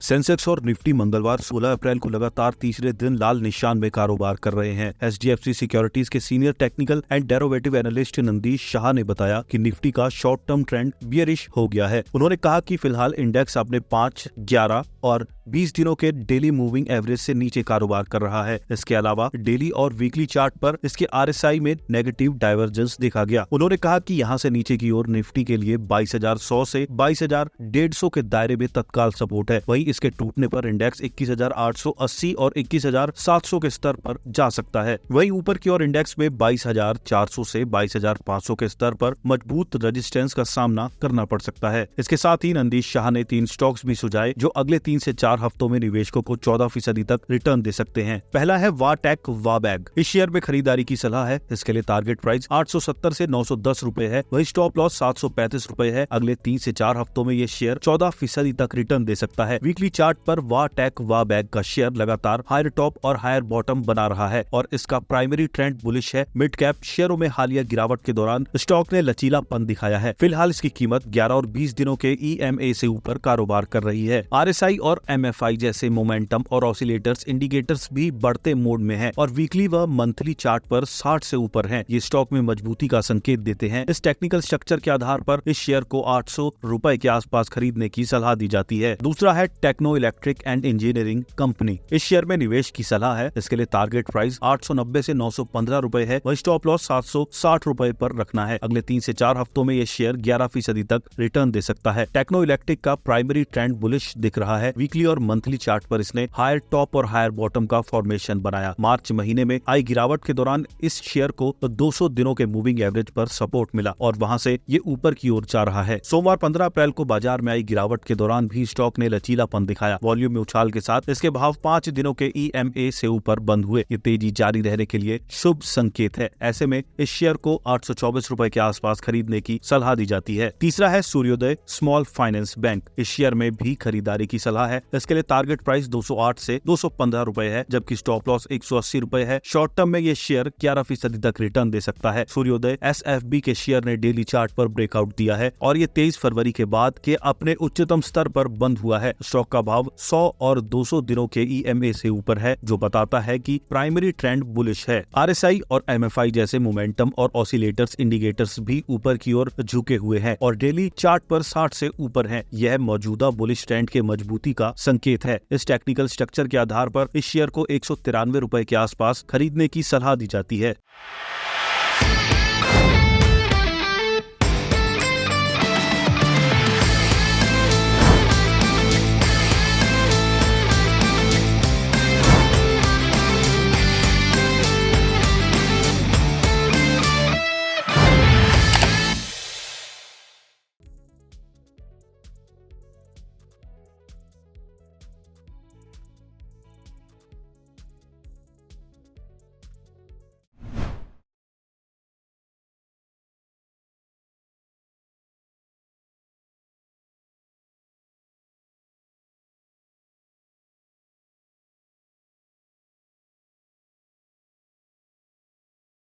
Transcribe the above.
Sensex और Nifty मंगलवार 16 अप्रैल को लगातार तीसरे दिन लाल निशान में कारोबार कर रहे हैं। HDFC सिक्योरिटीज के senior technical and derivative analyst Nandish Shah ने बताया कि निफ्टी का शॉर्ट टर्म ट्रेंड बियरिश हो गया है। उन्होंने कहा कि फिलहाल इंडेक्स अपने 5, 11 और 20 दिनों के डेली मूविंग एवरेज से नीचे कारोबार कर रहा है। इसके अलावा डेली और वीकली चार्ट पर इसके RSI में नेगेटिव डाइवर्जेंस देखा गया। उन्होंने कहा कि यहां से नीचे की ओर निफ्टी के लिए 22,100 से 22,150 के दायरे में तत्काल सपोर्ट है। वहीं इसके टूटने पर इंडेक्स 21,880 और 21,700 के स्तर पर जा सकता है। वहीं ऊपर की ओर इंडेक्स में 22,400 से 22,500 के स्तर पर मजबूत रेजिस्टेंस का सामना करना पड़ सकता है। इसके साथ ही नंदीश शाह ने 3 स्टॉक्स भी सुझाए जो अगले 3 से 4 हफ्तों में निवेशकों को 14% तक रिटर्न दे सकते हैं। पहला है वाटेक वाबैग। इस शेयर में खरीदारी की सलाह है। इसके लिए टारगेट प्राइस 870 से 910 रुपए है। वही स्टॉप लॉस 735 रुपए है। अगले 3 से 4 हफ्तों में ये शेयर 14% तक रिटर्न दे सकता है। वीकली चार्ट पर वाटेक वाबैग का शेयर लगातार हायर टॉप और हायर बॉटम बना रहा है और इसका प्राइमरी ट्रेंड बुलिश है। मिड कैप शेयरों में हालिया गिरावट के दौरान स्टॉक ने लचीलापन दिखाया है। फिलहाल इसकी कीमत 11 और 20 दिनों के EMA से ऊपर कारोबार कर रही है। RSI और MFI जैसे मोमेंटम और ऑसिलेटर्स इंडिकेटर्स भी बढ़ते मोड में हैं और वीकली व मंथली चार्ट पर 60 से ऊपर हैं। ये स्टॉक में मजबूती का संकेत देते हैं। इस टेक्निकल स्ट्रक्चर के आधार पर इस शेयर को 800 रुपए के आसपास खरीदने की सलाह दी जाती है। दूसरा है techno electric and engineering company. इस शेयर में निवेश की सलाह है। इसके लिए टारगेट प्राइस 890 से 915 रुपए है। वही स्टॉप लॉस 760 रुपए पर रखना है। अगले 3 से 4 हफ्तों में ये शेयर 11% तक रिटर्न दे सकता है। टेक्नो इलेक्ट्रिक का प्राइमरी ट्रेंड बुलिश दिख रहा है। वीकली और मंथली चार्ट पर इसने हायर टॉप और हायर बॉटम का फॉर्मेशन बनाया। मार्च महीने में आई गिरावट के दौरान इस शेयर को 200 दिनों के मूविंग एवरेज पर सपोर्ट मिला और वहां से ये ऊपर की ओर जा रहा है। सोमवार 15 अप्रैल को बाजार में आई गिरावट के दौरान भी स्टॉक ने लचीलापन दिखाया। वॉल्यूम में उछाल के साथ इसके भाव 5 दिनों के EMA से ऊपर बंद हुए। ये तेजी जारी रहने के लिए शुभ संकेत है। ऐसे में इस शेयर को 824 रुपए के आसपास खरीदने की सलाह दी जाती है। तीसरा है सूर्योदय स्मॉल फाइनेंस बैंक। इस शेयर में भी खरीदारी की सलाह है। इसके लिए टारगेट प्राइस 208 से 215 रुपए है, जबकि स्टॉप लॉस 180 रुपए है। शॉर्ट टर्म में ये शेयर 11% तक रिटर्न दे सकता है। सूर्योदय SFB के शेयर ने डेली चार्ट पर ब्रेकआउट दिया है और ये 23 फरवरी के बाद के अपने उच्चतम स्तर पर बंद हुआ है। स्टॉक का भाव 100 और 200 दिनों के EMA से ऊपर है, जो बताता है कि प्राइमरी ट्रेंड बुलिश है। RSI और MFI जैसे मोमेंटम और ऑसिलेटर्स इंडिकेटर्स भी ऊपर की ओर झुके हुए हैं और डेली चार्ट पर 60 से ऊपर है। यह मौजूदा बुलिश ट्रेंड के मजबूती का संकेत है। इस टेक्निकल स्ट्रक्चर के आधार पर इस शेयर को 193 रुपए के आसपास खरीदने की सलाह दी जाती है।